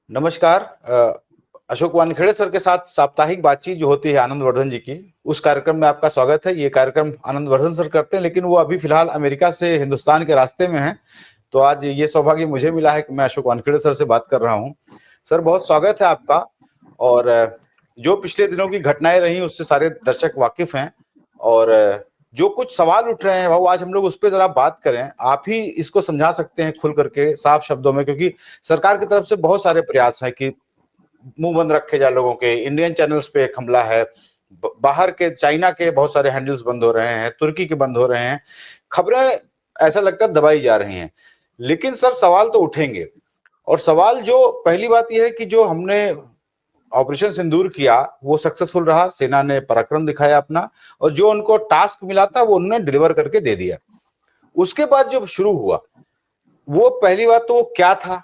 नमस्कार। अशोक वानखेड़े सर के साथ साप्ताहिक बातचीत जो होती है आनंद वर्धन जी की, उस कार्यक्रम में आपका स्वागत है। ये कार्यक्रम आनंद वर्धन सर करते हैं, लेकिन वो अभी फिलहाल अमेरिका से हिंदुस्तान के रास्ते में हैं। तो आज ये सौभाग्य मुझे मिला है कि मैं अशोक वानखेड़े सर से बात कर रहा हूँ। सर, बहुत स्वागत है आपका। और जो पिछले दिनों की घटनाएं रही उससे सारे दर्शक वाकिफ हैं। और जो कुछ सवाल उठ रहे हैं वो आज हम लोग उस पर जरा बात करें। आप ही इसको समझा सकते हैं खुल करके साफ शब्दों में, क्योंकि सरकार की तरफ से बहुत सारे प्रयास है कि मुंह बंद रखे जाए लोगों के। इंडियन चैनल्स पे एक हमला है, बाहर के चाइना के बहुत सारे हैंडल्स बंद हो रहे हैं, तुर्की के बंद हो रहे हैं, खबरें ऐसा लगता है दबाई जा रही हैं। लेकिन सर, सवाल तो उठेंगे। और सवाल जो पहली बात यह है कि जो हमने ऑपरेशन सिंदूर किया वो सक्सेसफुल रहा, सेना ने पराक्रम दिखाया अपना, और जो उनको टास्क मिला था वो उन्होंने डिलीवर करके दे दिया। उसके बाद जो शुरू हुआ, वो पहली बात तो वो क्या था?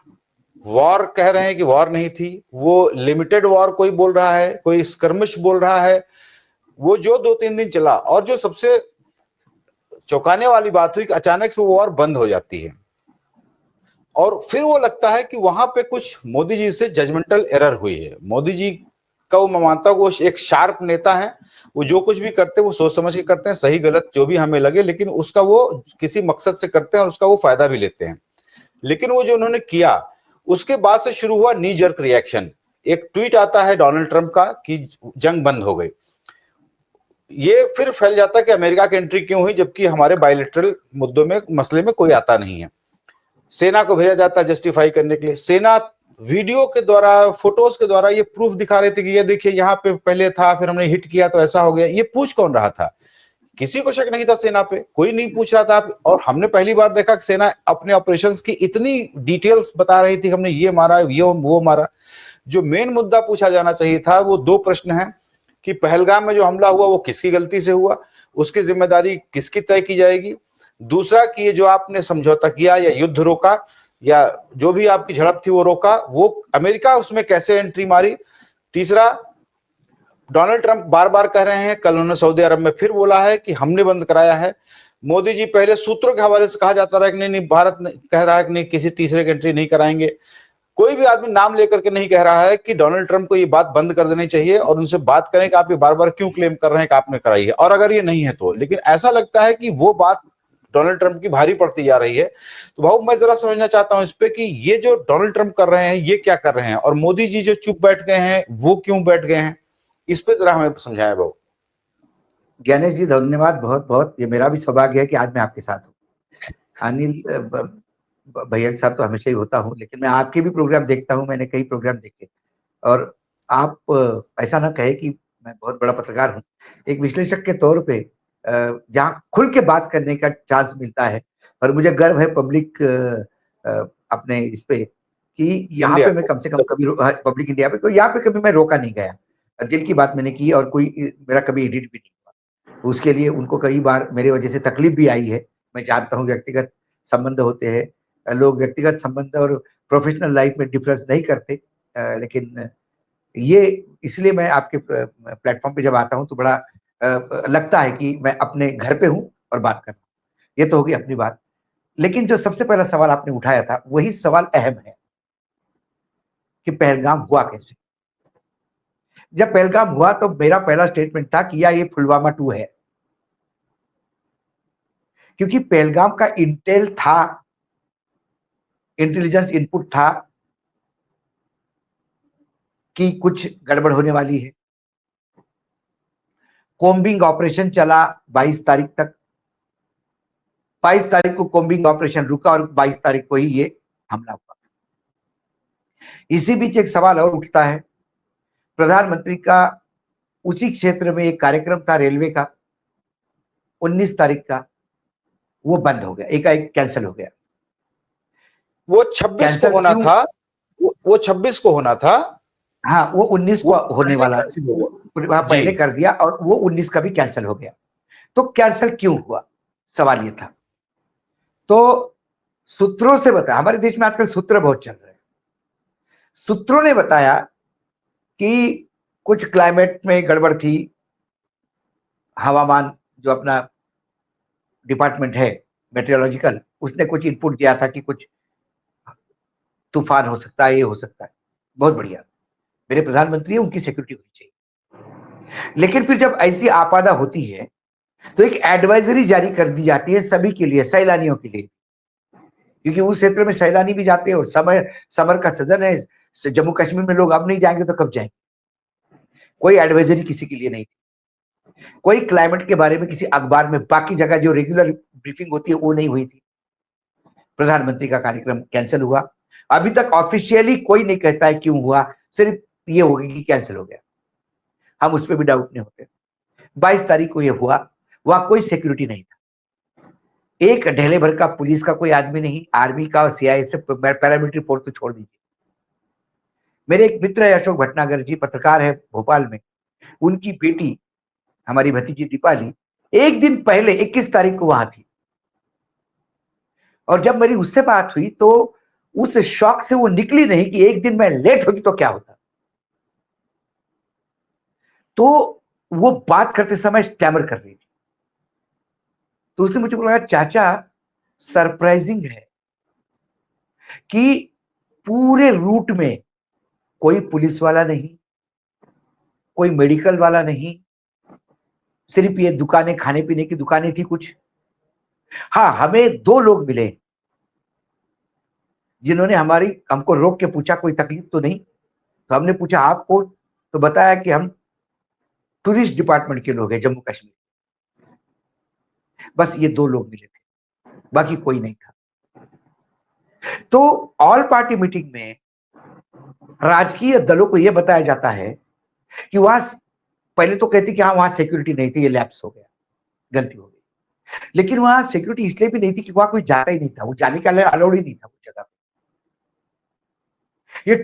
वॉर कह रहे हैं कि वॉर नहीं थी, वो लिमिटेड वॉर कोई बोल रहा है, कोई स्कर्मिश बोल रहा है। वो जो 2-3 दिन चला, और जो सबसे चौंकाने वाली बात हुई कि अचानक से वो वॉर बंद हो जाती है। और फिर वो लगता है कि वहां पे कुछ मोदी जी से जजमेंटल एरर हुई है। मोदी जी का, वो मैं मानता हूँ, वो एक शार्प नेता है। वो जो कुछ भी करते हैं वो सोच समझ के करते हैं, सही गलत जो भी हमें लगे, लेकिन उसका वो किसी मकसद से करते हैं और उसका वो फायदा भी लेते हैं। लेकिन वो जो उन्होंने किया, उसके बाद से शुरू हुआ नी जर्क रिएक्शन। एक ट्वीट आता है डोनाल्ड ट्रंप का कि जंग बंद हो गई। ये फिर फैल जाता है कि अमेरिका की एंट्री क्यों हुई, जबकि हमारे बायलैटरल मुद्दों में, मसले में कोई आता नहीं है। सेना को भेजा जाता है जस्टिफाई करने के लिए। सेना वीडियो के द्वारा, फोटोज के द्वारा ये प्रूफ दिखा रहे थे कि ये देखिए यहाँ पे पहले था, फिर हमने हिट किया तो ऐसा हो गया। ये पूछ कौन रहा था? किसी को शक नहीं था सेना पे, कोई नहीं पूछ रहा था। और हमने पहली बार देखा कि सेना अपने ऑपरेशंस की इतनी डिटेल्स बता रही थी, हमने ये मारा, ये वो मारा। जो मेन मुद्दा पूछा जाना चाहिए था, वो दो प्रश्न हैं कि पहलगाम में जो हमला हुआ वो किसकी गलती से हुआ, उसकी जिम्मेदारी किसकी तय की जाएगी। दूसरा कि ये जो आपने समझौता किया या युद्ध रोका, या जो भी आपकी झड़प थी वो रोका, वो अमेरिका उसमें कैसे एंट्री मारी। तीसरा, डोनाल्ड ट्रंप बार बार कह रहे हैं, कल उन्होंने सऊदी अरब में फिर बोला है कि हमने बंद कराया है। मोदी जी पहले सूत्रों के हवाले से कहा जाता रहा कि नहीं नहीं, भारत कह रहा है कि नहीं, किसी तीसरे की एंट्री नहीं कराएंगे। कोई भी आदमी नाम लेकर के नहीं कह रहा है कि डोनाल्ड ट्रंप को ये बात बंद कर देनी चाहिए, और उनसे बात करें कि आप ये बार बार क्यों क्लेम कर रहे हैं कि आपने कराई है, और अगर ये नहीं है तो। लेकिन ऐसा लगता है कि वो बात डोनाल्ड ट्रंप की भारी पड़ती जा रही है। तो भाऊ, मैं जरा समझना चाहता हूं इस पे कि ये जो डोनाल्ड ट्रंप कर रहे हैं ये क्या कर रहे हैं, और मोदी जी जो चुप बैठ गए हैं वो क्यों बैठ गए हैं? इस पे जरा हमें समझाएं भाऊ। ज्ञानेश जी, धन्यवाद बहुत बहुत। ये मेरा भी सौभाग्य है कि आज मैं आपके साथ हूँ। अनिल भैया के साथ तो हमेशा ही होता हूँ, लेकिन मैं आपके भी प्रोग्राम देखता हूँ, मैंने कई प्रोग्राम देखे। और आप ऐसा ना कहे कि मैं बहुत बड़ा पत्रकार हूँ। एक विश्लेषक के तौर पे जहाँ खुल के बात करने का चांस मिलता है, और मुझे गर्व है पब्लिक अपने इस पे कि यहाँ पे मैं कम से कम कभी पब्लिक इंडिया पे, तो यहाँ पे कभी मैं रोका नहीं गया। दिल की बात मैंने की, और कोई मेरा कभी एडिट भी नहीं हुआ। उसके लिए उनको कई बार मेरे वजह से तकलीफ भी आई है। मैं जानता हूँ व्यक्तिगत संबंध होते हैं, लोग व्यक्तिगत संबंध और प्रोफेशनल लाइफ में डिफरेंस नहीं करते, लेकिन ये इसलिए मैं आपके प्लेटफॉर्म पे जब आता हूँ तो बड़ा लगता है कि मैं अपने घर पे हूँ और बात कर रहा हूँ। ये तो होगी अपनी बात। लेकिन जो सबसे पहला सवाल आपने उठाया था वही सवाल अहम है कि पहलगाम हुआ कैसे। जब पहलगाम हुआ तो मेरा पहला स्टेटमेंट था कि ये पुलवामा 2 है, क्योंकि पहलगाम का इंटेल था, इंटेलिजेंस इनपुट था कि कुछ गड़बड़ होने वाली है। कॉम्बिंग ऑपरेशन चला 22 तारीख तक। 22 तारीख को कॉम्बिंग ऑपरेशन रुका और 22 तारीख को ही ये हमला हुआ। इसी बीच एक सवाल और उठता है, प्रधानमंत्री का उसी क्षेत्र में एक कार्यक्रम था रेलवे का 19 तारीख का, वो बंद हो गया, एकाएक कैंसिल हो गया। वो 26 को होना था। वो 26 को होना था। हाँ, वो 19 को होने वाला, पहले जी। कर दिया, और वो 19 का भी कैंसिल हो गया। तो कैंसिल क्यों हुआ, सवाल ये था। तो सूत्रों से बताया, हमारे देश में आजकल सूत्र बहुत चल रहे हैं। सूत्रों ने बताया कि कुछ क्लाइमेट में गड़बड़ थी, हवामान जो अपना डिपार्टमेंट है मेट्रोलॉजिकल, उसने कुछ इनपुट दिया था कि कुछ तूफान हो सकता है, ये हो सकता है। बहुत बढ़िया, मेरे प्रधानमंत्री है, उनकी सिक्योरिटी होनी चाहिए। लेकिन फिर जब ऐसी आपदा होती है तो एक एडवाइजरी जारी कर दी जाती है सभी के लिए, सैलानियों के लिए, क्योंकि उस क्षेत्र में सैलानी भी जाते हैं और समय समर का सीजन है, जम्मू कश्मीर में लोग अब नहीं जाएंगे तो कब जाएंगे। कोई एडवाइजरी किसी के लिए नहीं थी, कोई क्लाइमेट के बारे में किसी अखबार में, बाकी जगह जो रेगुलर ब्रीफिंग होती है वो नहीं हुई थी। प्रधानमंत्री का कार्यक्रम कैंसिल हुआ, अभी तक ऑफिशियली कोई नहीं कहता है क्यों हुआ, सिर्फ ये हो गया कि कैंसिल हो गया, हम उस पर भी डाउट नहीं होते। 22 तारीख को ये हुआ, वहां कोई सिक्योरिटी नहीं था, एक ढेले भर का पुलिस का कोई आदमी नहीं, आर्मी का और सीआईएसएफ पैरामिलिट्री फोर्स तो छोड़ दीजिए। मेरे एक मित्र है अशोक भटनागर जी, पत्रकार है भोपाल में, उनकी बेटी हमारी भतीजी दीपाली एक दिन पहले 21 तारीख को वहां थी, और जब मेरी उससे बात हुई तो उस शौक से वो निकली नहीं कि एक दिन मैं लेट होगी तो क्या होता। तो वो बात करते समय स्टैमर कर रही थी, तो उसने मुझे बोला चाचा सरप्राइजिंग है कि पूरे रूट में कोई पुलिस वाला नहीं, कोई मेडिकल वाला नहीं, सिर्फ ये दुकानें, खाने पीने की दुकानें थी कुछ। हाँ, हमें 2 लोग मिले जिन्होंने हमको रोक के पूछा कोई तकलीफ तो नहीं, तो हमने पूछा आप कौन, तो बताया कि हम टूरिस्ट डिपार्टमेंट के लोग हैं जम्मू कश्मीर। बस ये 2 लोग मिले थे, बाकी कोई नहीं था। तो ऑल पार्टी मीटिंग में राजकीय दलों को यह बताया जाता है कि वहां, पहले तो कहते कि हाँ वहां सिक्योरिटी नहीं थी, ये लैप्स हो गया, गलती हो गई, लेकिन वहां सिक्योरिटी इसलिए भी नहीं थी कि वहां कोई जाता ही नहीं था, वो जाने का अलाउड ही नहीं था उस जगह पे। ये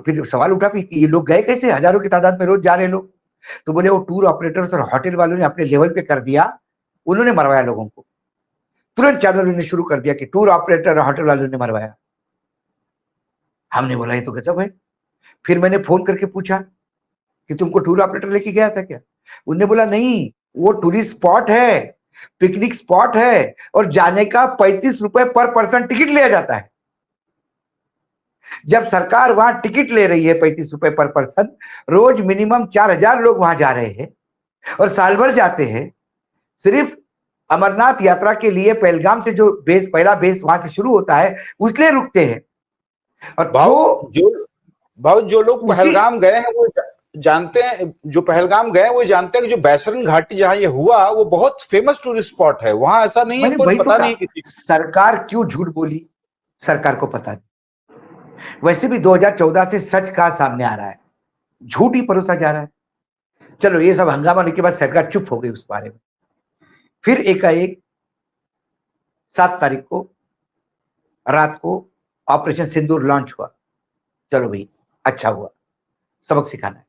फिर सवाल उठा कि ये लोग गए कैसे, हजारों की तादाद में रोज जा रहे लोग, तो बोले वो टूर ऑपरेटर्स और होटल वालों ने अपने लेवल पे कर दिया, उन्होंने मरवाया लोगों को। तुरंत चैनल ने शुरू कर दिया कि टूर ऑपरेटर और होटल वालों ने मरवाया। हमने बोला ये तो गजब है। फिर मैंने फोन करके पूछा कि तुमको टूर ऑपरेटर लेके गया था क्या, उन्होंने बोला नहीं, वो टूरिस्ट स्पॉट है, पिकनिक स्पॉट है, और जाने का 35 रुपए पर पर्सन टिकट लिया जाता है। जब सरकार वहां टिकट ले रही है 35 रुपए पर पर्सन, रोज मिनिमम 4000 लोग वहां जा रहे हैं और साल भर जाते हैं, सिर्फ अमरनाथ यात्रा के लिए पहलगाम से जो पहला बेस वहां से शुरू होता है उसलिए रुकते हैं। और भाव जो भाव जो लोग उसी पहलगाम गए हैं वो जानते हैं, जो पहलगाम गए वो जानते हैं कि जो बैसरन घाटी जहां ये हुआ वो बहुत फेमस टूरिस्ट स्पॉट है, वहां ऐसा नहीं है, मैंने कोई वही तो पता कहा, नहीं किसी को। सरकार क्यों झूठ बोली, सरकार को पता नहीं। वैसे भी 2014 से सच का सामने आ रहा है, झूठ ही परोसा जा रहा है। चलो ये सब हंगामा होने के बाद सरकार चुप हो गई उस बारे में। फिर एकाएक 7 तारीख को रात को ऑपरेशन सिंदूर लॉन्च हुआ। चलो भाई, अच्छा हुआ, सबक सिखाना है।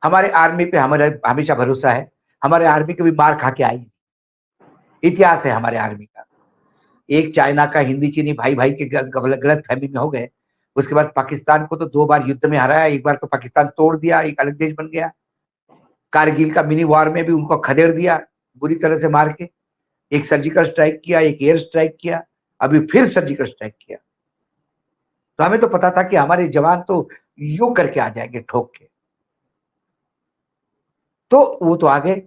हमारे आर्मी पे हमारा हमेशा भरोसा है, हमारे आर्मी कभी मार खा के आई, इतिहास है हमारे आर्मी का। एक चाइना का हिंदी चीनी भाई भाई के गलत फहमी में हो गए, उसके बाद पाकिस्तान को तो 2 बार युद्ध में हराया, एक बार तो पाकिस्तान तोड़ दिया, एक अलग देश बन गया। कारगिल का मिनी वॉर में भी उनको खदेड़ दिया बुरी तरह से मार के, एक सर्जिकल स्ट्राइक किया, एक एयर स्ट्राइक किया, अभी फिर सर्जिकल स्ट्राइक किया। तो हमें तो पता था कि हमारे जवान तो यूं करके आ जाएंगे ठोक के, तो वो तो आ गए।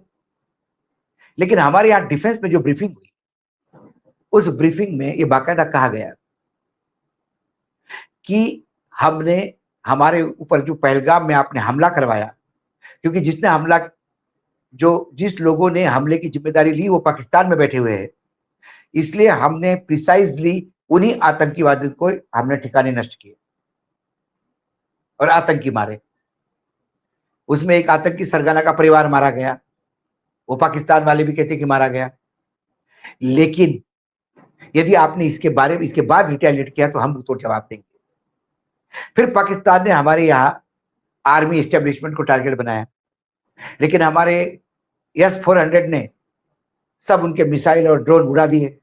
लेकिन हमारे यहाँ डिफेंस में जो ब्रीफिंग हुई, उस ब्रीफिंग में ये बाकायदा कहा गया कि हमने, हमारे ऊपर जो पहलगाम में आपने हमला करवाया, क्योंकि जिस लोगों ने हमले की जिम्मेदारी ली वो पाकिस्तान में बैठे हुए हैं, इसलिए हमने प्रिसाइजली उन्हीं आतंकवादियों को हमने ठिकाने नष्ट किए और आतंकी मारे। उसमें एक आतंकी सरगना का परिवार मारा गया, वो पाकिस्तान वाले भी कहते कि मारा गया। लेकिन यदि आपने इसके बाद रिटेलिएट किया तो हम तो जवाब देंगे। फिर पाकिस्तान ने हमारे यहाँ आर्मी एस्टेब्लिशमेंट को टारगेट बनाया, लेकिन हमारे S-400 ने सब उनके मिसाइल और ड्रोन उड़ा दिए,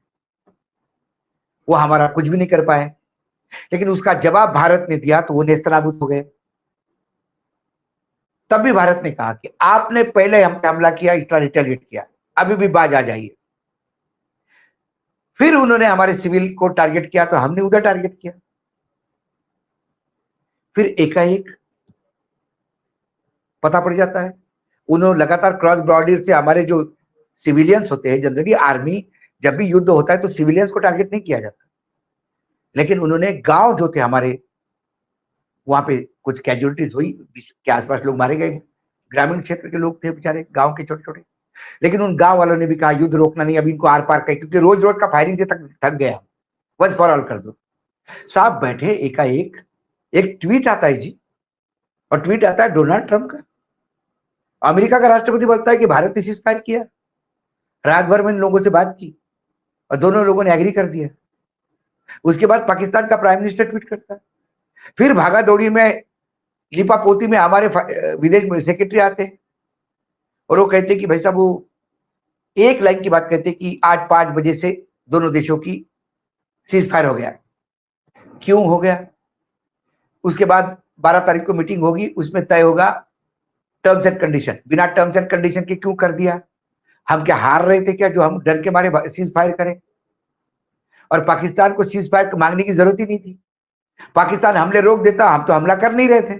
वो हमारा कुछ भी नहीं कर पाए। लेकिन उसका जवाब भारत ने दिया तो वो नेस्तनाबूद हो गए। तब भी भारत ने कहा कि आपने पहले हम पे हमला किया, इतना रिटेलिएट किया, अभी भी बाज आ जाइए। फिर उन्होंने हमारे सिविल को टारगेट किया तो हमने उधर टारगेट किया। फिर एकाएक पता पड़ जाता है। उन्होंने लगातार क्रॉस बॉर्डर से हमारे जो सिविलियंस होते हैं, जनरली आर्मी जब भी युद्ध होता है तो सिविलियंस को टारगेट नहीं किया जाता, लेकिन उन्होंने गांव जो थे हमारे, वहां पे कुछ कैजुअलिटीज हुई, 20 के आसपास लोग मारे गए, ग्रामीण क्षेत्र के लोग थे बेचारे, गांव के छोटे छोटे। लेकिन उन गांव वालों ने भी कहा युद्ध रोकना नहीं, अभी इनको आर पार कर, क्योंकि रोज रोज का फायरिंग से थक गया, वंस फॉर ऑल कर दो। साहब बैठे, एकाएक एक ट्वीट आता है जी, और ट्वीट आता है डोनाल्ड ट्रंप का। अमेरिका का राष्ट्रपति बोलता है कि भारत ने सीज फायर किया। रात भर में इन लोगों से बात की और दोनों लोगों ने एग्री कर दिया। उसके बाद पाकिस्तान का प्राइम मिनिस्टर ट्वीट करता है, फिर भागा दौड़ी में लिपापोती में हमारे विदेश में सेक्रेटरी आते हैं और वो कहते हैं कि भाई साहब, वो एक लाइन की बात कहते हैं कि आज 5 बजे से दोनों देशों की सीज फायर हो गया। क्यों हो गया? उसके बाद 12 तारीख को मीटिंग होगी, उसमें तय होगा टर्म्स एंड कंडीशन। बिना टर्म्स एंड कंडीशन के क्यों कर दिया? हम क्या हार रहे थे क्या जो हम डर के मारे सीज फायर करें? और पाकिस्तान को सीज फायर मांगने की जरूरत ही नहीं थी। पाकिस्तान हमले रोक देता, हम तो हमला कर नहीं रहे थे,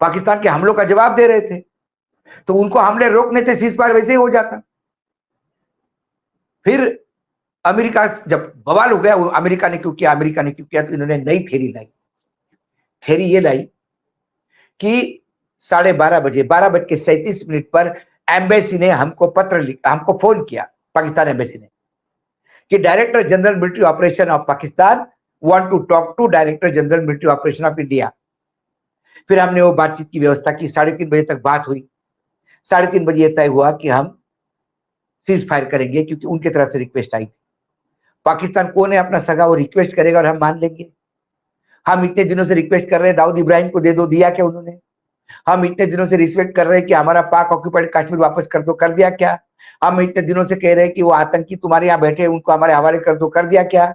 पाकिस्तान के हमलों का जवाब दे रहे थे, तो उनको हमले रोकने थे, सीज फायर वैसे ही हो जाता। फिर अमेरिका जब बवाल हो गया, अमेरिका ने क्यों किया, अमेरिका ने क्यों किया, तो इन्होंने नई थ्योरी लाई। थ्योरी ये लाई कि 12:30 बजे 12:37 पर एम्बेसी ने हमको पत्र लिखा, हमको फोन किया, पाकिस्तान एम्बेसी ने, कि director general military operation of Pakistan want to talk to director general military operation of India. फिर हमने वो बातचीत की व्यवस्था की, 3:30 बजे तक बात हुई। 3:30 बजे तय हुआ कि हम सीज फायर करेंगे, क्योंकि उनके तरफ से रिक्वेस्ट आई थी। पाकिस्तान कौन है अपना सगा, वो रिक्वेस्ट करेगा और हम मान लेंगे। हम इतने दिनों से रिक्वेस्ट कर रहे हैं दाऊद इब्राहिम को दे दो, दिया क्या उन्होंने? हम इतने दिनों से रिक्वेस्ट कर रहे हैं कि हमारा पाक ऑक्यूपाइड कश्मीर वापस कर दो, कर दिया क्या? हम इतने दिनों से कह रहे हैं कि वो आतंकी तुम्हारे यहाँ बैठे, उनको हमारे हवाले कर दो, कर दिया क्या?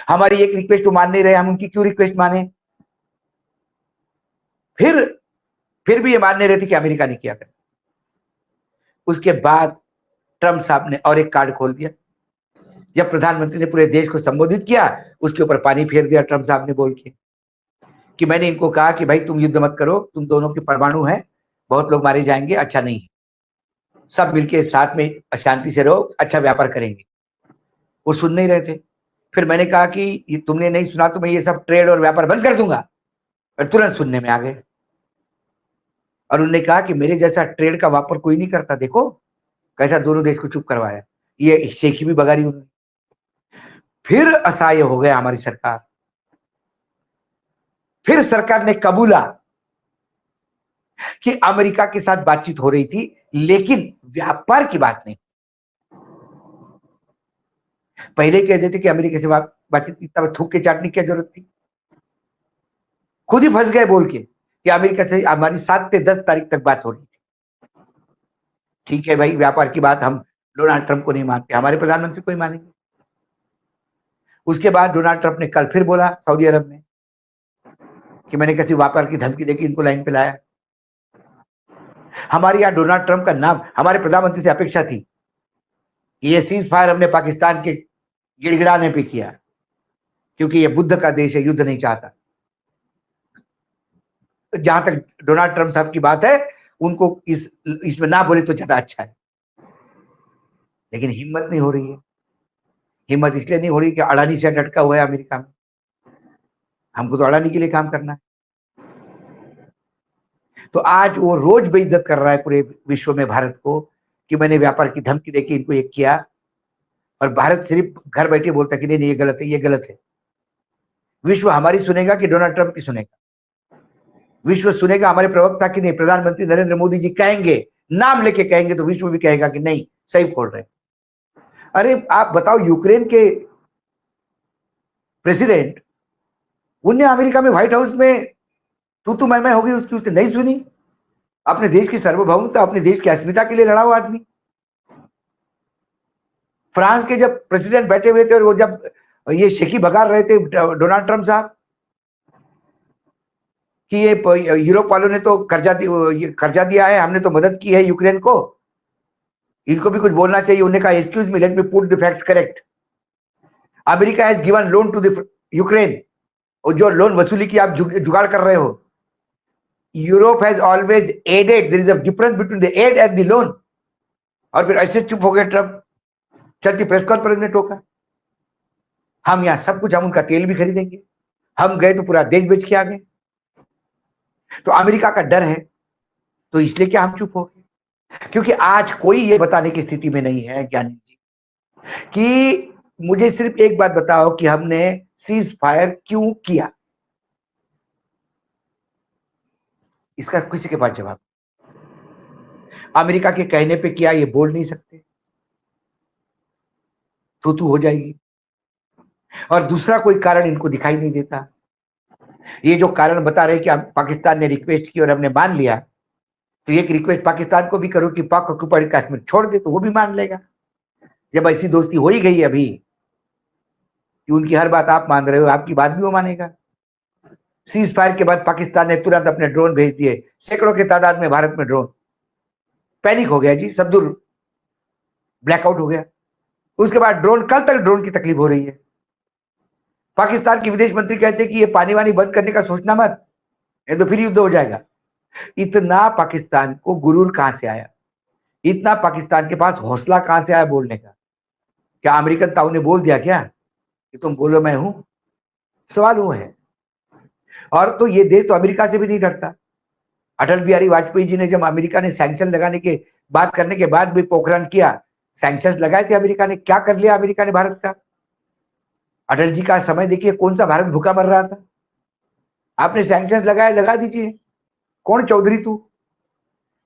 हमारी एक रिक्वेस्ट वो मान नहीं रहे, हम उनकी क्यों रिक्वेस्ट माने? फिर भी ये मान नहीं रहे थे कि अमेरिका ने किया कर। उसके बाद ट्रंप साहब ने और एक कार्ड खोल दिया। जब प्रधानमंत्री ने पूरे देश को संबोधित किया, उसके ऊपर पानी फेर दिया ट्रंप साहब ने, बोल के कि मैंने इनको कहा कि भाई तुम युद्ध मत करो, तुम दोनों के परमाणु हैं, बहुत लोग मारे जाएंगे, अच्छा नहीं, सब मिलके साथ में शांति से रहो, अच्छा व्यापार करेंगे। वो सुन नहीं रहे थे। फिर मैंने कहा कि ये तुमने नहीं सुना तो मैं ये सब ट्रेड और व्यापार बंद कर दूंगा, और तुरंत सुनने में आ गए। और उन्होंने कहा कि मेरे जैसा ट्रेड का व्यापार कोई नहीं करता, देखो कैसा दोनों देश को चुप करवाया। ये शेखी भी बगारी उन्होंने। फिर असहाय हो गया हमारी सरकार। फिर सरकार ने कबूला कि अमेरिका के साथ बातचीत हो रही थी, लेकिन व्यापार की बात नहीं। पहले कह देते कि अमेरिका से बातचीत, इतना थूक के चाटने की क्या जरूरत थी? खुद ही फंस गए बोल के कि अमेरिका से हमारी 7 से 10 तारीख तक बात हो रही थी। ठीक है भाई, व्यापार की बात हम डोनाल्ड ट्रंप को नहीं मानते, हमारे प्रधानमंत्री को ही मानेंगे। उसके बाद डोनाल्ड ट्रंप ने कल फिर बोला सऊदी अरब में कि मैंने किसी व्यापार की धमकी देके इनको लाइन पे लाया। हमारे यहाँ डोनाल्ड ट्रंप का नाम, हमारे प्रधानमंत्री से अपेक्षा थी ये सीज फायर हमने पाकिस्तान के गिड़गिड़ाने पे किया, क्योंकि ये बुद्ध का देश है, युद्ध नहीं चाहता। जहां तक डोनाल्ड ट्रंप साहब की बात है, उनको इसमें ना बोले तो ज्यादा अच्छा है, लेकिन हिम्मत नहीं हो रही है। हिम्मत इसलिए नहीं हो रही कि अडानी से लटका हुआ है अमेरिका में, हमको तो अडानी के लिए काम करना है। तो आज वो रोज बेइज्जत कर रहा है पूरे विश्व में भारत को कि मैंने व्यापार की धमकी देके इनको एक किया, और भारत सिर्फ घर बैठे बोलता कि नहीं ये गलत है, ये गलत है। विश्व हमारी सुनेगा कि डोनाल्ड ट्रंप की सुनेगा? विश्व सुनेगा हमारे प्रवक्ता की नहीं, प्रधानमंत्री नरेंद्र मोदी जी कहेंगे, नाम लेके कहेंगे, तो विश्व भी कहेगा कि नहीं सही बोल रहे हैं। अरे आप बताओ, यूक्रेन के प्रेसिडेंट, उनने अमेरिका में व्हाइट हाउस में तू मैं होगी उसकी, उसने नहीं सुनी। अपने देश की सार्वभौमता, अपने देश की अस्मिता के लिए लड़ा हुआ आदमी। फ्रांस के जब प्रेसिडेंट बैठे हुए थे और वो जब ये शेखी भगा रहे थे डोनाल्ड ट्रंप साहब कि ये यूरोप वालों ने तो कर्जा दिया है, हमने तो मदद की है यूक्रेन को, इनको भी कुछ बोलना चाहिए। उन्होंने कहा excuse me, let me put the facts correct. America has given loan to the Ukraine और जो लोन वसूली की आप जुगाड़ कर रहे हो, Europe has always aided, there is a difference between the aid and the loan. और फिर ऐसे चुप हो गए ट्रम्प, चलती प्रेस कॉन्फ्रेंस में टोका, हम यहाँ सब कुछ, हम उनका तेल भी खरीदेंगे, हम गए तो पूरा देश बेच के आ गए। तो अमेरिका का डर है, तो इसलिए क्या हम चुप हो गए? क्योंकि आज कोई ये बताने की स्थिति में नहीं है ज्ञानी जी कि मुझे सिर्फ एक बात बताओ कि हमने सीज फायर क्यों किया, इसका किसी के पास जवाब? अमेरिका के कहने पे किया, ये बोल नहीं सकते, तू हो जाएगी। और दूसरा कोई कारण इनको दिखाई नहीं देता। ये जो कारण बता रहे कि पाकिस्तान ने रिक्वेस्ट की और हमने मान लिया, तो एक रिक्वेस्ट पाकिस्तान को भी करो कि पाक ऑक्युपाइड कश्मीर छोड़ दे, तो वो भी मान लेगा। जब ऐसी दोस्ती हो ही गई अभी कि उनकी हर बात आप मान रहे हो, आपकी बात भी वो मानेगा। सीज फायर के बाद पाकिस्तान ने तुरंत अपने ड्रोन भेज दिए, सैकड़ों के तादाद में भारत में ड्रोन। पैनिक हो गया जी, सब दूर ब्लैकआउट हो गया। उसके बाद ड्रोन, कल तक ड्रोन की तकलीफ हो रही है। पाकिस्तान के विदेश मंत्री कहते हैं कि ये पानी वानी बंद करने का सोचना मत, ये तो फिर युद्ध हो जाएगा। इतना पाकिस्तान को गुरूर कहां से आया, इतना पाकिस्तान के पास हौसला कहां से आया बोलने का? क्या अमेरिकन ताऊ ने बोल दिया क्या कि तुम बोलो मैं हूं? सवाल वो है। और तो ये देश तो अमेरिका से भी नहीं डरता। अटल बिहारी वाजपेयी जी ने जब अमेरिका ने सैंक्शन लगाने के बात करने के बाद भी पोखरण किया, सैंक्शन लगाए थे अमेरिका ने, क्या कर लिया अमेरिका ने भारत का? अटल जी का समय देखिए, कौन सा भारत भूखा मर रहा था, आपने सैंक्शन लगाए, लगा दीजिए। कौन चौधरी तू?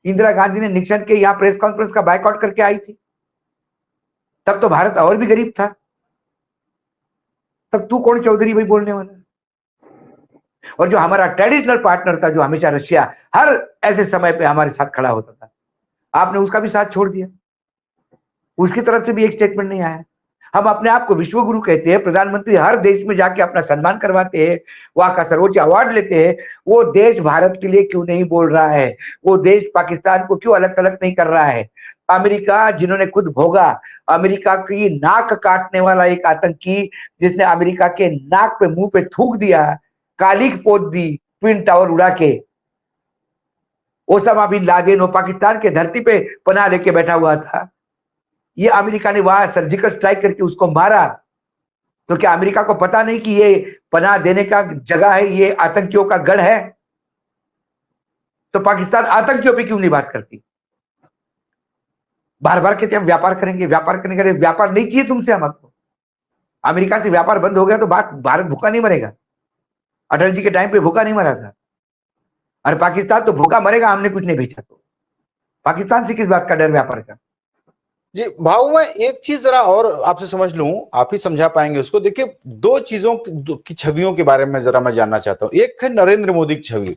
इंदिरा गांधी ने निक्सन के यहाँ प्रेस कॉन्फ्रेंस का बायकॉट करके आई थी, तब तो भारत और भी गरीब था। तब तू कौन चौधरी भाई बोलने वाला? और जो हमारा ट्रेडिशनल पार्टनर था, जो हमेशा रशिया हर ऐसे समय पे हमारे साथ खड़ा होता था, आपने उसका भी साथ छोड़ दिया। उसकी तरफ से भी एक स्टेटमेंट नहीं आया। हम अपने आप को विश्व गुरु कहते हैं, प्रधानमंत्री हर देश में जाके अपना सम्मान करवाते हैं, वहां का सर्वोच्च अवार्ड लेते हैं। वो देश भारत के लिए क्यों नहीं बोल रहा है? वो देश पाकिस्तान को क्यों अलग थलग नहीं कर रहा है? अमेरिका, जिन्होंने खुद भोगा, अमेरिका की नाक काटने वाला एक आतंकी, जिसने अमेरिका के नाक पे, मुंह पे थूक दिया, कालिक पोत दी ट्विन टावर उड़ा के, ओसामा बिन लादेन वो पाकिस्तान के धरती पे पनाह लेके बैठा हुआ था। ये अमेरिका ने वहां सर्जिकल स्ट्राइक करके उसको मारा। तो क्या अमेरिका को पता नहीं कि ये पनाह देने का जगह है, ये आतंकियों का गढ़ है? तो पाकिस्तान आतंकियों पे क्यों नहीं बात करती? बार बार कहते हम व्यापार करेंगे, व्यापार करेंगे। अरे व्यापार नहीं चाहिए तुमसे हमको। अमेरिका से व्यापार बंद हो गया तो बात, भारत भूखा नहीं मरेगा। अटल जी के टाइम पे भूखा नहीं मरा था। और पाकिस्तान तो भूखा मरेगा, हमने कुछ नहीं भेजा तो। पाकिस्तान से किस बात का डर व्यापार का? जी भाऊ, मैं एक चीज जरा और आपसे समझ लूं, आप ही समझा पाएंगे उसको। देखिए, दो चीजों की छवियों के बारे में जरा मैं जानना चाहता हूं। एक है नरेंद्र मोदी की छवि।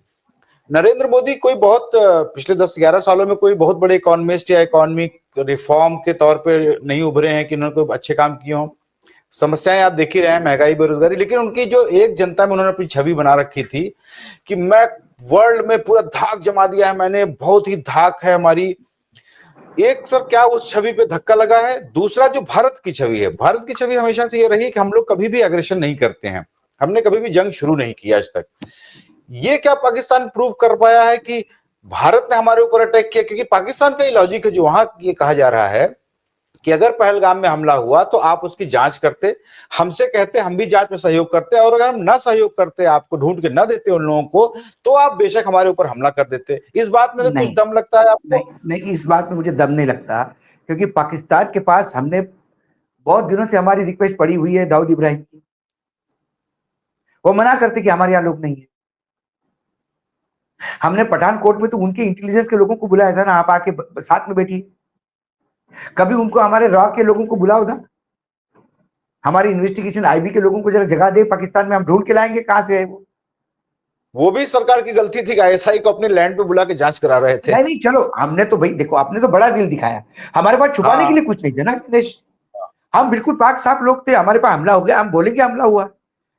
नरेंद्र मोदी कोई बहुत पिछले 10-11 सालों में कोई बहुत बड़े इकोनॉमिस्ट या इकोनॉमिक रिफॉर्म के तौर पे नहीं उभरे हैं कि उन्होंने कोई अच्छे काम किए हों। समस्याएं आप देख ही रहे हैं, महंगाई, बेरोजगारी। लेकिन उनकी जो एक जनता में उन्होंने अपनी छवि बना रखी थी कि मैं वर्ल्ड में पूरा धाक जमा दिया है मैंने, बहुत ही धाक है हमारी। एक सर, क्या उस छवि पे धक्का लगा है? दूसरा, जो भारत की छवि है, भारत की छवि हमेशा से ये रही है कि हम लोग कभी भी एग्रेशन नहीं करते हैं, हमने कभी भी जंग शुरू नहीं किया आज तक। ये क्या पाकिस्तान प्रूव कर पाया है कि भारत ने हमारे ऊपर अटैक किया? क्योंकि पाकिस्तान का ये लॉजिक है, जो वहां ये कहा जा रहा है कि अगर पहलगाम में हमला हुआ तो आप उसकी जांच करते, हमसे कहते, हम भी जांच में सहयोग करते, और अगर हम ना सहयोग करते, आपको ढूंढ के ना देते उन लोगों को, तो आप बेशक हमारे ऊपर हमला कर देते। इस बात में तो कुछ नहीं, दम लगता है आपको? नहीं, नहीं, इस बात में मुझे दम नहीं लगता। क्योंकि पाकिस्तान के पास, हमने बहुत दिनों से हमारी रिक्वेस्ट पड़ी हुई है दाऊद इब्राहिम की, वो मना करते कि हमारे यहाँ लोग नहीं है। हमने पठानकोट में तो उनके इंटेलिजेंस के लोगों को बुलाया था ना, आप आके साथ में बैठिए। कभी उनको हमारे रॉ के लोगों को बुलाओ ना, हमारी इन्वेस्टिगेशन आईबी के लोगों को जरा जगह दे पाकिस्तान में, हम ढूंढ के लाएंगे कहां से है वो भी सरकार की गलती थी कि आईएसआई को अपने लैंड पे बुला के जांच करा रहे थे। नहीं, नहीं, चलो, हमने तो भाई देखो, आपने तो बड़ा दिल दिखाया। हमारे पास छुपाने के हाँ, लिए कुछ नहीं था ना दिनेश। हम बिल्कुल पाक साफ लोग थे। हमारे पास हमला हो गया, हम बोलेंगे हमला हुआ।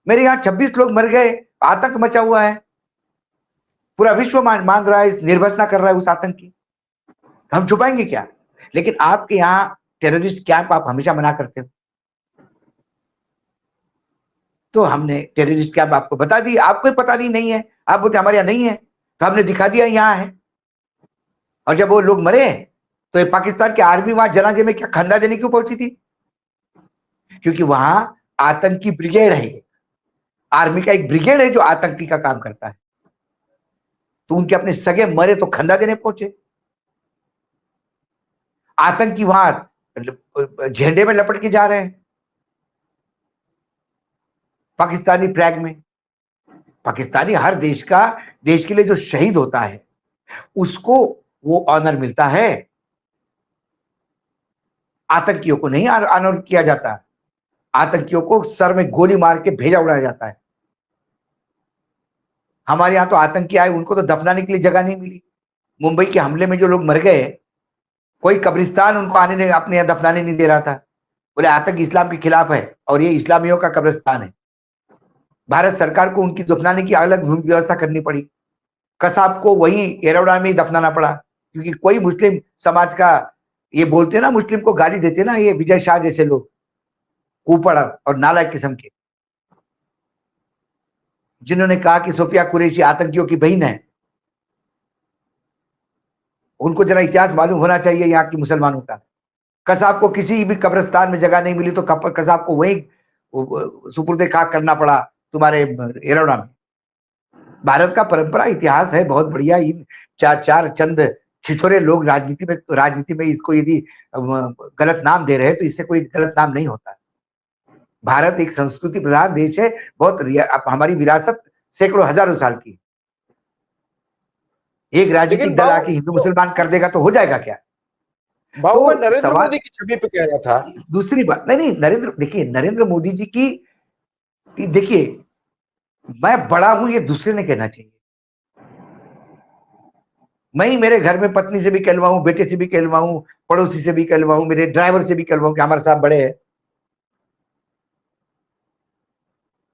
मेरे यहाँ 26 लोग मर गए, आतंक मचा हुआ है, पूरा विश्व मान रहा है, निर्वसना कर रहा है उस आतंक की। हम छुपाएंगे क्या? लेकिन आपके यहाँ टेररिस्ट कैंप आप हमेशा मना करते हो। तो हमने टेररिस्ट कैंप आपको बता दी, आपको पता नहीं है, आप बोलते हमारे यहाँ नहीं है, तो हमने दिखा दिया यहाँ है। और जब वो लोग मरे तो ये पाकिस्तान की आर्मी वहां जनाजे में क्या खंदा देने क्यों पहुंची थी? क्योंकि वहां आतंकी ब्रिगेड है, आर्मी का एक ब्रिगेड है जो आतंकी का काम करता है। तो उनके अपने सगे मरे तो खंदा देने पहुंचे। आतंकी वहां झंडे में लपट के जा रहे हैं, पाकिस्तानी फ्लैग में। पाकिस्तानी हर देश का, देश के लिए जो शहीद होता है उसको वो ऑनर मिलता है, आतंकियों को नहीं ऑनर किया जाता। आतंकियों को सर में गोली मार के भेजा उड़ाया जाता है। हमारे यहां तो आतंकी आए, उनको तो दफनाने के लिए जगह नहीं मिली। मुंबई के हमले में जो लोग मर गए, कोई कब्रिस्तान उनको आने नहीं, अपने यहाँ दफनाने नहीं दे रहा था। बोले आतंक इस्लाम के खिलाफ है और ये इस्लामियों का कब्रिस्तान है। भारत सरकार को उनकी दफनाने की अलग व्यवस्था करनी पड़ी। कसाब को वही एरोडा में ही दफनाना पड़ा, क्योंकि कोई मुस्लिम समाज का, ये बोलते ना मुस्लिम को गाली देते ना ये विजय शाह जैसे लोग, कुपड़ और नालायक किस्म के, जिन्होंने कहा कि सोफिया कुरैशी आतंकियों की बहन है। उनको जरा इतिहास मालूम होना चाहिए यहाँ की मुसलमानों का। कसाब को किसी भी कब्रिस्तान में जगह नहीं मिली तो कसाब को वही सुपुर्दे खाक करना पड़ा तुम्हारे एरोडा में। भारत का परंपरा इतिहास है बहुत बढ़िया। इन चार चंद छिछोरे लोग राजनीति में इसको यदि गलत नाम दे रहे हैं तो इससे कोई गलत नाम नहीं होता। भारत एक संस्कृति प्रधान देश है, बहुत हमारी विरासत सैकड़ों हजारों साल की। एक राजनीतिक दल आके हिंदू मुसलमान कर देगा तो हो जाएगा क्या? तो मैं नरेंद्र मोदी की छवि पे कह रहा था। दूसरी बात, नहीं नरेंद्र मोदी जी की, देखिए मैं बड़ा हूं ये दूसरे ने कहना चाहिए। मैं मेरे घर में पत्नी से भी कहलवाऊं, बेटे से भी कहलवाऊं, पड़ोसी से भी कहलवाऊं, मेरे ड्राइवर से भी कहलवाऊं कि हमारे साहब बड़े हैं।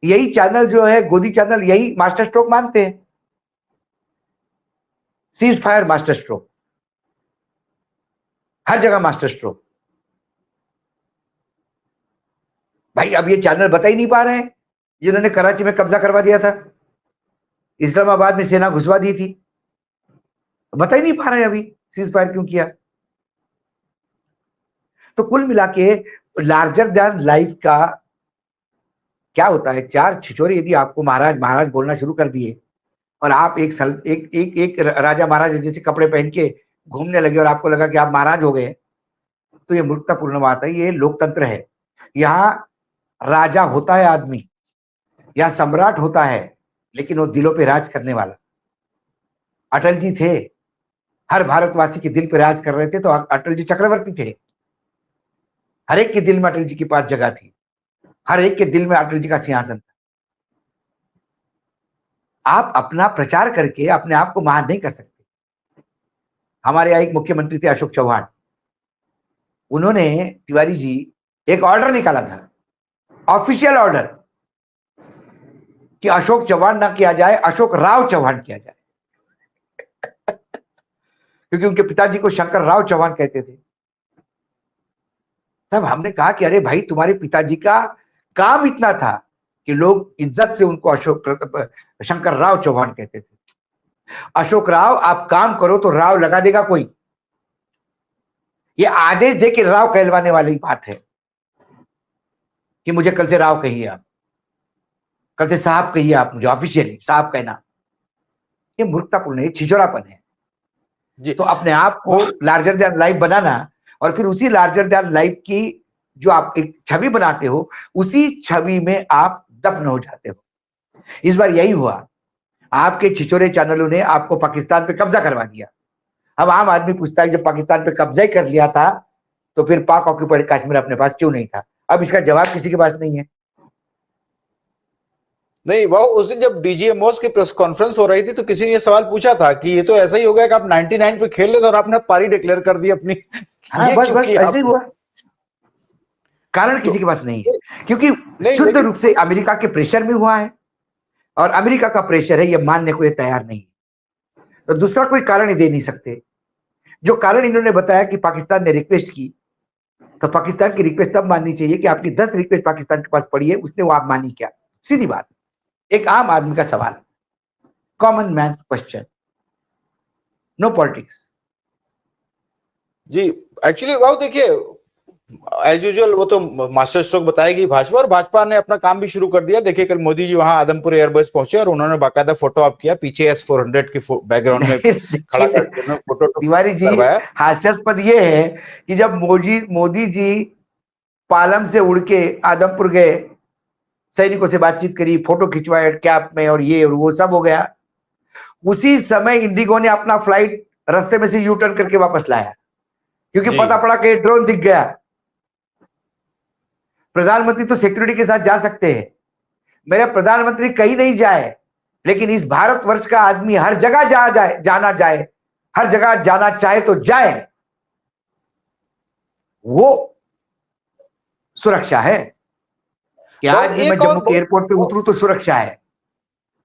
यही चैनल जो है गोदी चैनल, यही मास्टर स्ट्रोक मानते हैं, सीज फायर मास्टर स्ट्रोक, हर जगह मास्टर स्ट्रोक। भाई अब ये चैनल बता ही नहीं पा रहे हैं जिन्होंने कराची में कब्जा करवा दिया था, इस्लामाबाद में सेना घुसवा दी थी, बता ही नहीं पा रहे अभी सीज फायर क्यों किया। तो कुल मिला के लार्जर देन लाइफ का क्या होता है? चार छिछोरे यदि आपको महाराज महाराज बोलना शुरू कर दिए और आप एक राजा महाराज जैसे कपड़े पहन के घूमने लगे और आपको लगा कि आप महाराज हो गए, तो ये मूर्खतापूर्ण बात है। ये लोकतंत्र है, यहाँ राजा होता है आदमी, यहाँ सम्राट होता है, लेकिन वो दिलों पे राज करने वाला। अटल जी थे, हर भारतवासी के दिल पे राज कर रहे थे, तो अटल जी चक्रवर्ती थे। हर एक के दिल में अटल जी के पास जगह थी, हर एक के दिल में अटल जी का सिंहासन था। आप अपना प्रचार करके अपने आप को महान नहीं कर सकते। हमारे यहाँ एक मुख्यमंत्री थे अशोक चौहान, उन्होंने तिवारी जी एक ऑर्डर निकाला था, ऑफिशियल ऑर्डर, कि अशोक चौहान ना किया जाए, अशोक राव चौहान किया जाए, क्योंकि उनके पिताजी को शंकर राव चौहान कहते थे। तब हमने कहा कि अरे भाई तुम्हारे पिताजी का काम इतना था कि लोग इज्जत से उनको शंकर राव चौहान कहते थे। अशोक राव, आप काम करो तो राव लगा देगा कोई। ये आदेश दे के राव कहलवाने वाली बात है कि मुझे कल से राव कहिए, आप कल से साहब कहिए, आप मुझे ऑफिशियली साहब कहना। ये मूर्खतापूर्ण है, छिछोरापन है जी। तो अपने आप को लार्जर देन लाइफ बनाना और फिर उसी लार्जर देन लाइफ की जो आप एक छवि बनाते हो, उसी छवि में आप दफन हो जाते हो। इस बार यही हुआ, आपके छिछोरे चैनलों ने आपको पाकिस्तान पे कब्जा करवा दिया। अब आम आदमी पूछता है जब पाकिस्तान पे कब्जा ही कर लिया था तो फिर पाक ऑक्यूपाइड कश्मीर अपने पास क्यों नहीं था? अब इसका जवाब किसी के पास नहीं है। नहीं वो उस दिन जब डीजीएमओस की प्रेस कॉन्फ्रेंस हो रही थी तो किसी ने ये सवाल पूछा था कि ये तो ऐसा ही हो गया कि आप 99 पे खेल लेते और आपने पारी डिक्लेयर कर दी अपनी। हाँ, बस ऐसे ही हुआ। कारण किसी के पास नहीं है, क्योंकि शुद्ध रूप से अमेरिका के प्रेशर में हुआ है और अमेरिका का प्रेशर है, ये मानने को ये तैयार नहीं है। तो दूसरा कोई कारण ही दे नहीं सकते। जो कारण इन्होंने बताया कि पाकिस्तान ने रिक्वेस्ट की, तो पाकिस्तान की रिक्वेस्ट तब माननी चाहिए कि आपकी 10 रिक्वेस्ट पाकिस्तान के पास पड़ी है, उसने वो आप मानी क्या? सीधी बात, एक आम आदमी का सवाल, common man question, no politics. जी, एक्चुअली वाह, देखिए एज यूजुअल वो तो मास्टर स्ट्रोक बताएगी भाजपा, और भाजपा ने अपना काम भी शुरू कर दिया। देखिए कल मोदी जी वहां आदमपुर एयरबेस पहुंचे और उन्होंने बाकायदा फोटो ऑप किया, पीछे S-400 की बैकग्राउंड में खड़ा देखिए करके उन्होंने फोटो तिवारी जी, करवाया। हास्यास्पद ये है कि जब मोदी जी पालम से उड़ के आदमपुर गए, सैनिकों से बातचीत करी, फोटो खिंचवाए कैप में, और ये और वो सब हो गया, उसी समय इंडिगो ने अपना फ्लाइट रास्ते में से यू टर्न करके वापस लाया, क्योंकि जी पता पड़ा कि ड्रोन दिख गया। प्रधानमंत्री तो सिक्योरिटी के साथ जा सकते हैं, मेरा प्रधानमंत्री कहीं नहीं जाए, लेकिन इस भारतवर्ष का आदमी हर जगह हर जगह जाना चाहे तो जाए, वो सुरक्षा है। कि आज भी मैं जम्मू के एयरपोर्ट पे उतरूं तो सुरक्षा है।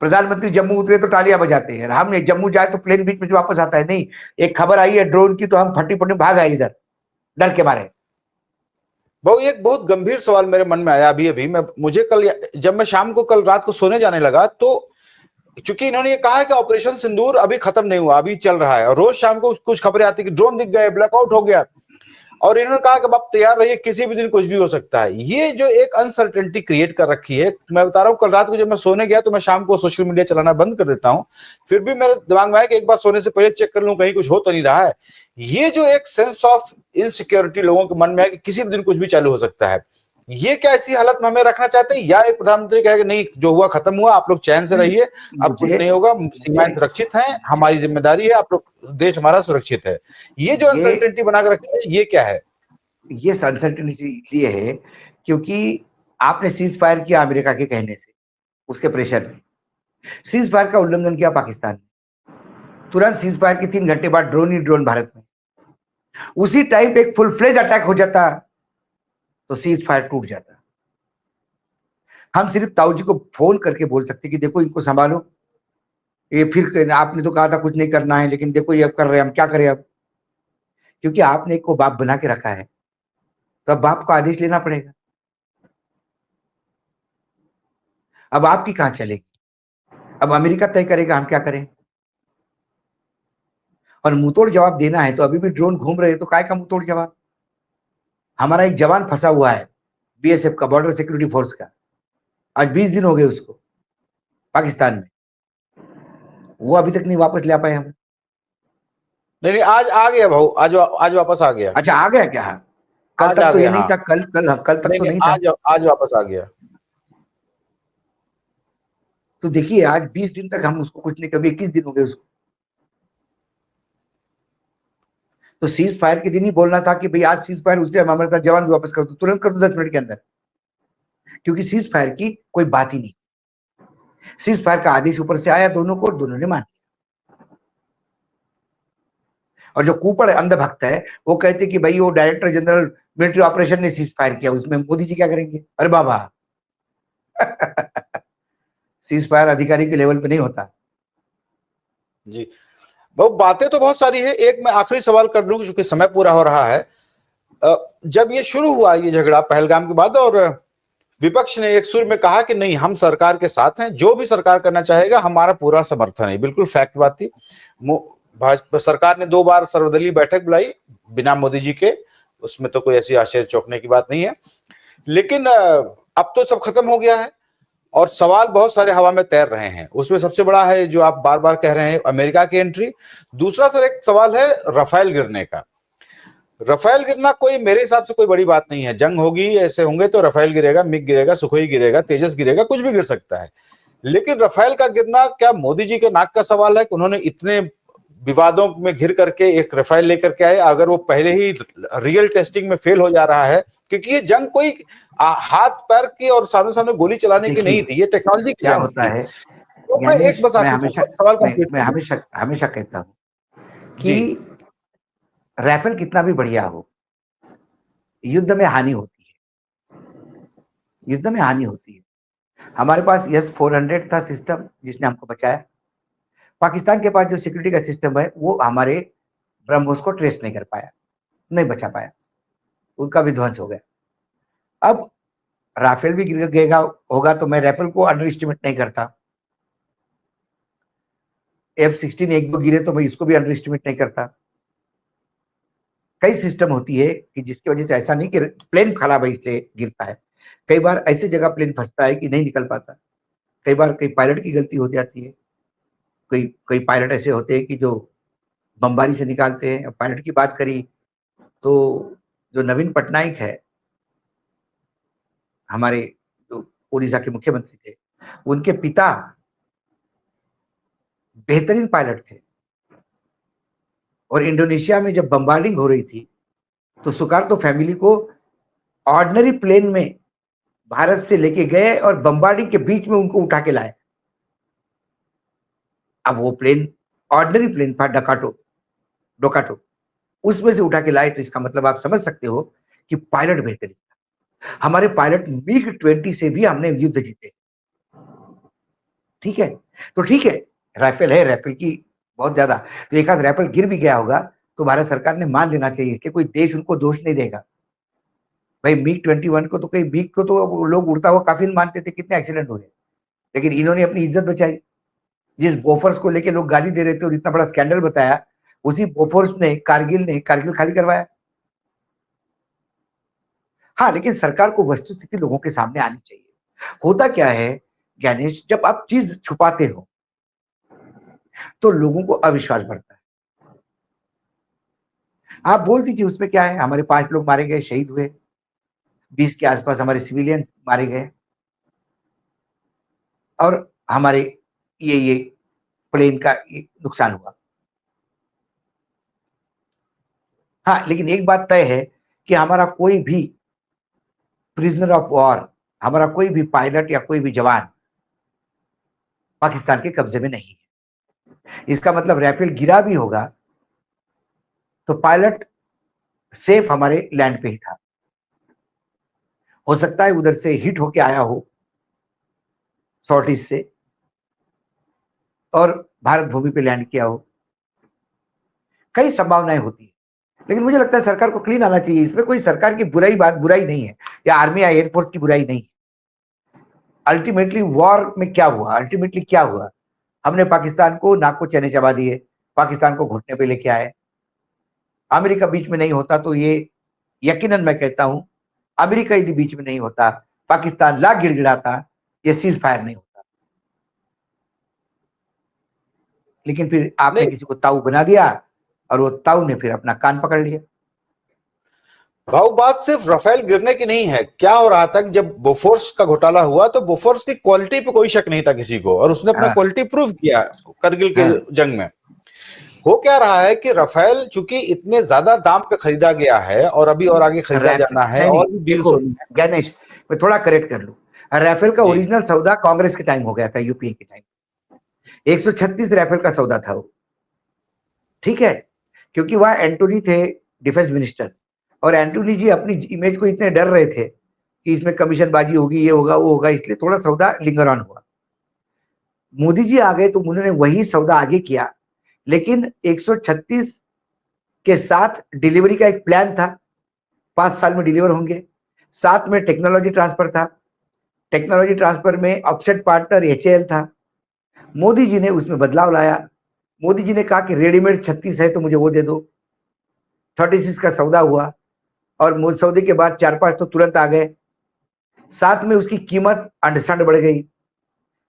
प्रधानमंत्री जम्मू उतरे तो तालियां बजाते हैं, हम जम्मू जाए तो प्लेन बीच में से वापस आता है। नहीं, एक खबर आई है ड्रोन की तो हम फटी फटी भाग आए इधर, डर के मारे। बहु एक बहुत गंभीर सवाल मेरे मन में आया अभी अभी, मुझे कल जब मैं शाम को कल रात को सोने जाने लगा, तो चूंकि इन्होंने ये कहा है कि ऑपरेशन सिंदूर अभी खत्म नहीं हुआ, अभी चल रहा है, और रोज शाम को कुछ खबरें आती कि ड्रोन दिख गए, ब्लैकआउट हो गया, और इन्होंने कहा कि आप तैयार रहिए, किसी भी दिन कुछ भी हो सकता है। ये जो एक अनसर्टेनिटी क्रिएट कर रखी है, मैं बता रहा हूं, कल रात को जब मैं सोने गया तो मैं शाम को सोशल मीडिया चलाना बंद कर देता हूं, फिर भी मेरे दिमाग में आया कि एक बार सोने से पहले चेक कर लूं कहीं कुछ हो तो नहीं रहा है। ये जो एक सेंस ऑफ इनसिक्योरिटी लोगों के मन में है कि किसी भी दिन कुछ भी चालू हो सकता है, ये क्या ऐसी हालत में हमें रखना चाहते हैं, या एक प्रधानमंत्री कहेगा नहीं जो हुआ खत्म हुआ, आप लोग चैन से रहिए, अब कुछ नहीं होगा, सीमाएं सुरक्षित हैं, हमारी जिम्मेदारी है, आप लोग, देश हमारा सुरक्षित है। ये जो अनसर्टेनिटी बनाकर रखी है, ये क्या है? ये अनसर्टेनिटी इसलिए है क्योंकि आपने सीज फायर किया अमेरिका के कहने से, उसके प्रेशर में सीज फायर का उल्लंघन किया पाकिस्तान ने, तुरंत सीज फायर के 3 घंटे बाद ड्रोन ही ड्रोन भारत में, उसी टाइम पे एक फुल फ्लेज अटैक हो जाता तो सीज फायर टूट जाता। हम सिर्फ ताऊ जी को फोन करके बोल सकते कि देखो इनको संभालो, ये फिर आपने तो कहा था कुछ नहीं करना है, लेकिन देखो ये अब कर रहे हैं, हम क्या करें अब, क्योंकि आपने एक को बाप बना के रखा है, तो अब बाप को आदेश लेना पड़ेगा। अब आपकी कहां चलेगी, अब अमेरिका तय करेगा हम क्या करें, और मुंहतोड़ जवाब देना है तो अभी भी ड्रोन घूम रहे हैं, तो काय का मुंहतोड़ जवाब। हमारा एक जवान फंसा हुआ है BSF का, बॉर्डर सिक्योरिटी फोर्स का, आज 20 दिन हो गए उसको पाकिस्तान में, वो अभी तक नहीं वापस ले आ पाए हम। नहीं, आज आ गया भाऊ, आज वापस आ गया। अच्छा, आ गया क्या? कल आज तक आ तो ये गया, नहीं हाँ। था, कल तक तो नहीं था। आज वापस आ गया। तो देखिए आज 20 दिन तक हम उसको कुछ नहीं, कभी 21 दिन हो गए उसको। तो सीज फायर के दिन ही बोलना था कि भाई आज सीज फायर, उससे हमारे साथ जवान भी वापस कर दो, तुरंत कर दो 10 मिनट के अंदर, क्योंकि सीज फायर की कोई बात ही नहीं। सीज फायर का आदेश ऊपर से आया दोनों को, दोनों ने मान। और जो कुपड़ अंधभक्त है वो कहते कि भाई वो डायरेक्टर जनरल मिलिट्री ऑपरेशन ने सीज फायर किया, उसमें मोदी जी क्या करेंगे? अरे बाबा सीज फायर अधिकारी के लेवल पे नहीं होता। जी, बहुत बातें तो बहुत सारी है, एक मैं आखिरी सवाल कर लूं क्योंकि समय पूरा हो रहा है। जब ये शुरू हुआ ये झगड़ा पहलगाम के बाद, और विपक्ष ने एक सुर में कहा कि नहीं हम सरकार के साथ हैं, जो भी सरकार करना चाहेगा हमारा पूरा समर्थन है, बिल्कुल फैक्ट बात थी। भाजपा सरकार ने 2 बार सर्वदलीय बैठक बुलाई बिना मोदी जी के, उसमें तो कोई ऐसी आश्चर्य चौंकने की बात नहीं है, लेकिन अब तो सब खत्म हो गया है और सवाल बहुत सारे हवा में तैर रहे हैं। उसमें सबसे बड़ा है जो आप बार बार कह रहे हैं, अमेरिका की एंट्री। दूसरा सर एक सवाल है राफेल गिरने का। राफेल गिरना कोई मेरे हिसाब से कोई बड़ी बात नहीं है, जंग होगी, ऐसे होंगे तो राफेल गिरेगा, मिग गिरेगा, सुखोई गिरेगा, तेजस गिरेगा, कुछ भी गिर सकता है। लेकिन राफेल का गिरना क्या मोदी जी के नाक का सवाल है कि उन्होंने इतने विवादों में घिर करके एक राफेल लेकर के आए, अगर वो पहले ही रियल टेस्टिंग में फेल हो जा रहा है, क्योंकि ये जंग कोई हाथ पैर की और सामने सामने गोली चलाने की नहीं थी, ये टेक्नोलॉजी की क्या जंग होता थी। है, तो मैं एक बस आखिरी सवाल कंप्लीट मैं हमेशा कहता हूं जी कि राइफल कितना भी बढ़िया हो, युद्ध में हानि होती है, युद्ध में हानि होती है। हमारे पास S-400 था सिस्टम जिसने हमको बचाया। पाकिस्तान के पास जो सिक्योरिटी का सिस्टम है वो हमारे ब्रह्मोस को ट्रेस नहीं कर पाया, नहीं बचा पाया, उनका विध्वंस हो गया। अब राफेल भी गिर गएगा होगा तो मैं राफेल को अंडर एस्टिमेट नहीं करता। F-16 एक दो गिरे तो मैं इसको भी अंडर एस्टिमेट नहीं करता। कई सिस्टम होती है कि जिसकी वजह से ऐसा नहीं कि प्लेन खराब है इसलिए गिरता है। कई बार ऐसी जगह प्लेन फंसता है कि नहीं निकल पाता। कई बार कई पायलट की गलती हो जाती है। कई कई पायलट ऐसे होते हैं कि जो बमबारी से निकालते हैं। पायलट की बात करी तो जो नवीन पटनायक है, हमारे जो उड़ीसा के मुख्यमंत्री थे, उनके पिता बेहतरीन पायलट थे। और इंडोनेशिया में जब बम्बार्डिंग हो रही थी तो सुकार्तो फैमिली को ऑर्डिनरी प्लेन में भारत से लेके गए और बम्बार्डिंग के बीच में उनको उठा के लाए। अब वो प्लेन ऑर्डिनरी प्लेन था, डोकाटो, उसमें से उठा के लाए। तो इसका मतलब आप समझ सकते हो कि पायलट बेहतरीन था। हमारे पायलट MiG-20 से भी हमने युद्ध जीते। ठीक है, तो ठीक है, राइफल है, राइफल की बहुत ज्यादा, तो एक आध राइफल गिर भी गया होगा तो भारत सरकार ने मान लेना चाहिए कि कोई देश उनको दोष नहीं देगा। भाई MiG-21 को तो कई MiG को तो लोग उड़ता हुआ काफी मानते थे, कितने एक्सीडेंट हो गए, लेकिन इन्होंने अपनी इज्जत बचाई। जिस बोफोर्स को लेके लोग गाली दे रहे थे और इतना बड़ा स्कैंडल बताया, उसी बोफोर्स ने कारगिल खाली करवाया। हाँ, लेकिन सरकार को वस्तुस्थिति लोगों के सामने आनी चाहिए। होता क्या है ज्ञानेश, जब आप चीज छुपाते हो तो लोगों को अविश्वास बढ़ता है। आप बोल दीजिए उसमें क्या है, हमारे 5 लोग मारे गए, शहीद हुए, 20 के आसपास हमारे सिविलियन मारे गए, और हमारे ये प्लेन का नुकसान हुआ। हाँ, लेकिन एक बात तय है कि हमारा कोई भी प्रिजनर ऑफ वॉर, हमारा कोई भी पायलट या कोई भी जवान पाकिस्तान के कब्जे में नहीं है। इसका मतलब राफेल गिरा भी होगा तो पायलट सेफ हमारे लैंड पे ही था। हो सकता है उधर से हिट होके आया हो सॉर्टिस से और भारत भूमि पे लैंड किया हो, कई संभावनाएं होती है। लेकिन मुझे लगता है सरकार को क्लीन आना चाहिए। इसमें कोई सरकार की बुराई नहीं है, या आर्मी या एयरफोर्स की बुराई नहीं है। अल्टीमेटली वॉर में क्या हुआ, अल्टीमेटली क्या हुआ, हमने पाकिस्तान को नाक को चने चबा दिए, पाकिस्तान को घुटने पे लेके आए। अमेरिका बीच में नहीं होता तो ये यकीनन मैं कहता हूं, अमेरिका यदि बीच में नहीं होता, पाकिस्तान लाख गिड़गिड़ाता, ये सीज फायर नहीं होता। लेकिन फिर आपने किसी को ताऊ बना दिया और वो ताऊ ने फिर अपना कान पकड़ लिया। भाऊ, बात सिर्फ राफेल गिरने की नहीं है। क्या हो रहा था कि जब बोफोर्स का घोटाला हुआ तो बोफोर्स की क्वालिटी पे कोई शक नहीं था किसी को, और उसने अपना क्वालिटी प्रूव किया करगिल के जंग में। हो क्या रहा है कि राफेल चूंकि इतने ज्यादा दाम पे खरीदा गया है और अभी और आगे खरीदा जाना है, और भी डील्स होनी है। गणेश, मैं थोड़ा करेक्ट कर लूं, राफेल का ओरिजिनल सौदा कांग्रेस के टाइम हो गया था, यूपीए के टाइम 136 राफेल का सौदा था वो। ठीक है, क्योंकि वहां एंटोनी थे डिफेंस मिनिस्टर, और एंटोनी जी अपनी इमेज को इतने डर रहे थे कि इसमें कमीशन बाजी होगी, ये होगा वो होगा, इसलिए थोड़ा सौदा लिंगर ऑन हुआ। मोदी जी आ गए तो उन्होंने वही सौदा आगे किया, लेकिन 136 के साथ डिलीवरी का एक प्लान था, 5 साल में डिलीवर होंगे। साथ में टेक्नोलॉजी ट्रांसफर था, टेक्नोलॉजी ट्रांसफर में ऑफसेट पार्टनर HAL था। मोदी जी ने उसमें बदलाव लाया। मोदी जी ने कहा कि रेडीमेड 36 है तो मुझे वो दे दो। 36 का सौदा हुआ, और सौदे के बाद 4-5 तो तुरंत आ गए। साथ में उसकी कीमत अंडरस्टैंड बढ़ गई।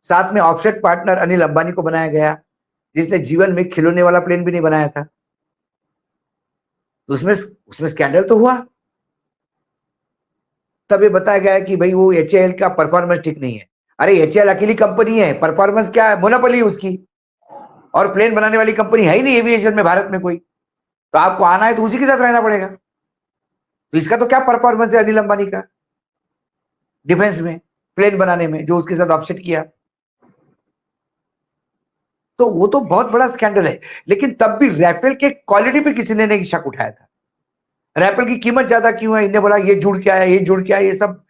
साथ में ऑफसेट पार्टनर अनिल अंबानी को बनाया गया, जिसने जीवन में खिलौने वाला प्लेन भी नहीं बनाया था। तो उसमें स्कैंडल तो हुआ। तब ये बताया गया कि भाई वो HAL का परफॉर्मेंस ठीक नहीं है। अरे HAL अकेली कंपनी है, परफॉर्मेंस क्या है, मोनोपोली है उसकी, और प्लेन बनाने वाली कंपनी है ही नहीं एविएशन में भारत में कोई। तो आपको आना है तो उसी के साथ रहना पड़ेगा। तो इसका तो क्या परफॉर्मेंस है अनिल अंबानी का डिफेंस में, प्लेन बनाने में, जो उसके साथ ऑफसेट किया। तो वो तो बहुत बड़ा स्कैंडल है। लेकिन तब भी राफेल के क्वालिटी पे किसी ने नहीं शक उठाया था। राफेल की कीमत ज्यादा क्यों है, इन्हें बोला ये जुड़ के आया, ये जुड़ के आया, ये सब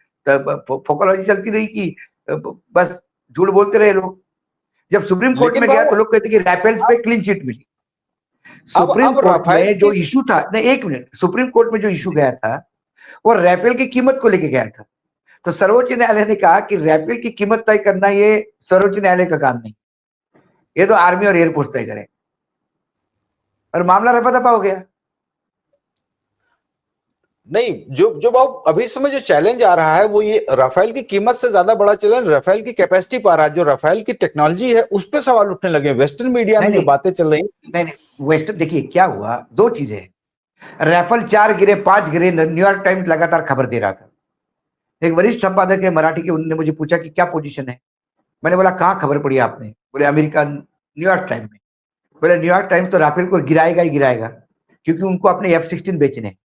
फोकोलॉजी चलती रही कि बस झूठ बोलते रहे लोग। जब सुप्रीम कोर्ट में गया तो लोग कहते कि राफेल पे क्लीन चिट मिली। सुप्रीम कोर्ट में जो इशू था, नहीं एक मिनट, सुप्रीम कोर्ट में जो इशू गया था वो राफेल की कीमत को लेके गया था। तो सर्वोच्च न्यायालय ने कहा कि राफेल की कीमत तय करना ये सर्वोच्च न्यायालय का काम नहीं, ये तो आर्मी और एयरफोर्स तय करें, और मामला रफा दफा हो गया। नहीं, जो बाबू अभी समय जो चैलेंज आ रहा है वो ये राफेल की कीमत से ज्यादा बड़ा चैलेंज राफेल की कैपेसिटी पर आ रहा है। जो राफेल की टेक्नोलॉजी है उस पर सवाल उठने लगे। वेस्टर्न मीडिया में जो बातें चल रही, नहीं वेस्टर्न, देखिए क्या हुआ, दो चीजें हैं। राफेल 4 गिरे 5 गिरे, न्यूयॉर्क टाइम्स लगातार खबर दे रहा था। एक वरिष्ठ संपादक है मराठी के, उन्होंने मुझे पूछा कि क्या पोजीशन है। मैंने बोला कहाँ खबर पड़ी आपने? बोले अमेरिका न्यूयॉर्क टाइम्स में। बोले न्यूयॉर्क टाइम्स तो राफेल को गिराएगा ही गिराएगा, क्योंकि उनको अपने F-16 बेचने।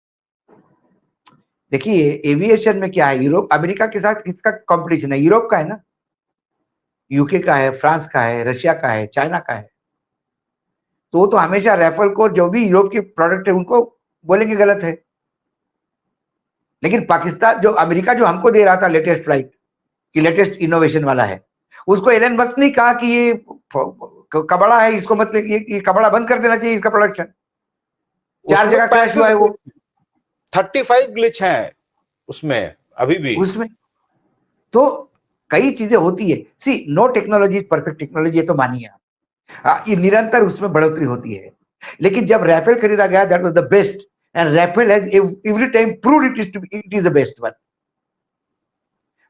देखिए एविएशन में क्या है, यूरोप अमेरिका के साथ किसका कंपटीशन है? यूरोप का है ना, यूके का है, फ्रांस का है, रशिया का है, चाइना का है। तो हमेशा राफेल को, जो भी यूरोप की प्रोडक्ट है उनको बोलेंगे गलत है। लेकिन पाकिस्तान, जो अमेरिका जो हमको दे रहा था लेटेस्ट फ्लाइट की, लेटेस्ट इनोवेशन वाला है, उसको एलन मस्क ने कहा कि ये कबड़ा है, इसको मतलब ये कबड़ा बंद कर देना चाहिए, इसका प्रोडक्शन। 4 जगह क्रैश हुआ है वो। 35 ग्लिच हैं उसमें अभी भी। उसमें तो कई चीजें होती है। See no technology is perfect technology, ये तो मानिए आप। ये निरंतर उसमें बढ़ोतरी होती है। लेकिन जब राफेल खरीदा गया, that was the best, and Rafale has every time proved it is the best one.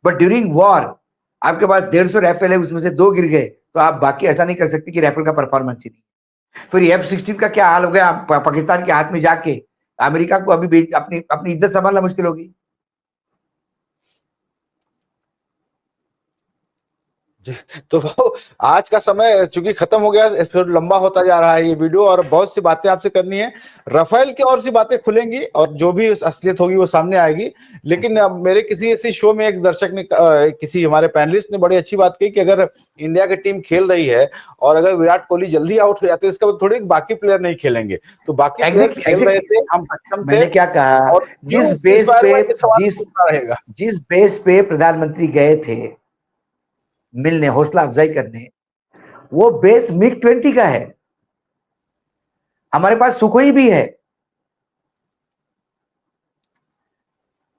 But during war आपके पास 150 राफेल है, उसमें से 2 गिर गए, तो आप बाकी ऐसा नहीं कर सकते कि राफेल का परफॉर्मेंस ही नहीं। फिर F-16 का क्या हाल हो गया पाकिस्तान के हाथ में जाके, अमेरिका को अभी अपनी अपनी इज्जत संभालना मुश्किल होगी। तो आज का समय चूंकि खत्म हो गया, फिर लंबा होता जा रहा है ये वीडियो, और बहुत सी बातें आपसे करनी है। राफेल की और सी बातें खुलेंगी और जो भी असलियत होगी वो सामने आएगी। लेकिन मेरे किसी ऐसी शो में एक दर्शक ने, किसी हमारे पैनलिस्ट ने बड़ी अच्छी बात कही कि अगर इंडिया की टीम खेल रही है और अगर विराट कोहली जल्दी आउट हो जाते हैं, इसका थोड़ी बाकी प्लेयर नहीं खेलेंगे। तो बाकी प्लेयर खेल रहे थे, हम सक्षम थे। मैंने क्या कहा, और जिस बेस पे प्रधानमंत्री गए थे मिलने, हौसला अफजाई करने, वो बेस MiG-20 का है। हमारे पास सुखोई भी है,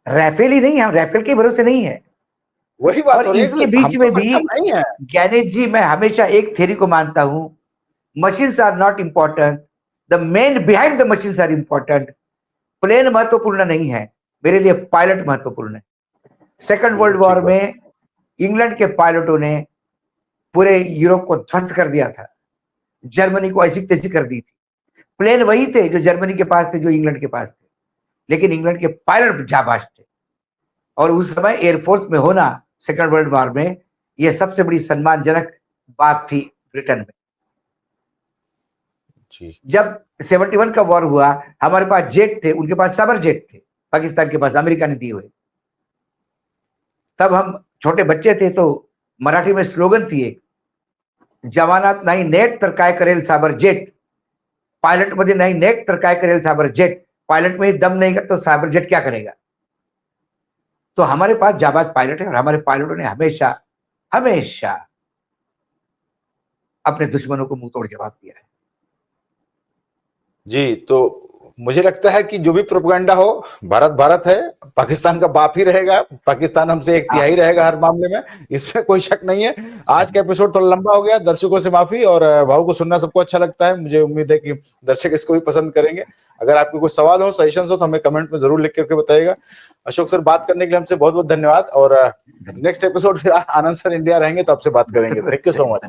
राफेल ही नहीं है, हम राफेल के भरोसे नहीं है। वही बात और इसके बीच में भी ज्ञानेश जी, मैं हमेशा एक थ्योरी को मानता हूं, machines are not important, the man behind the machines are important. Plane महत्वपूर्ण नहीं है, मेरे लिए पायलट महत्वपूर्ण है। सेकंड वर्ल्ड वॉर में इंग्लैंड के पायलटों ने पूरे यूरोप को ध्वस्त कर दिया था, जर्मनी को ऐसी तैसी कर दी थी। प्लेन वही थे जो जर्मनी के पास थे, जो इंग्लैंड के पास थे, लेकिन इंग्लैंड के पायलट जाबाज थे। और उस समय एयरफोर्स में होना सेकंड वर्ल्ड वॉर में यह सबसे बड़ी सम्मानजनक बात थी ब्रिटेन में। जब 71 का वॉर हुआ, हमारे पास जेट थे, उनके पास साबर जेट थे, पाकिस्तान के पास अमेरिका ने दिए हुए। तब हम छोटे बच्चे थे, तो मराठी में स्लोगन थी एक, जवानात नाही नेट तर काय करेल साबर जेट, पायलट मध्ये नाही नेट तर काय करेल साबर जेट, पायलट में दम नहीं तो साबर जेट क्या करेगा। तो हमारे पास जाबाज पायलट है, और हमारे पायलटों ने हमेशा हमेशा अपने दुश्मनों को मुंह तोड़ जवाब दिया है। जी, तो मुझे लगता है कि जो भी प्रोपेगेंडा हो, भारत भारत है, पाकिस्तान का बाप ही रहेगा, पाकिस्तान हमसे 1/3 रहेगा हर मामले में, इसमें कोई शक नहीं है। आज का एपिसोड थोड़ा लंबा हो गया, दर्शकों से माफी, और भाव को सुनना सबको अच्छा लगता है, मुझे उम्मीद है कि दर्शक इसको भी पसंद करेंगे। अगर आपके कोई सवाल हो, सजेशन हो, तो हमें कमेंट में जरूर लिख करके बताइएगा। अशोक सर, बात करने के लिए हमसे बहुत बहुत धन्यवाद, और नेक्स्ट एपिसोड फिर आनंद सर इंडिया रहेंगे तो आपसे बात करेंगे। Thank you so much.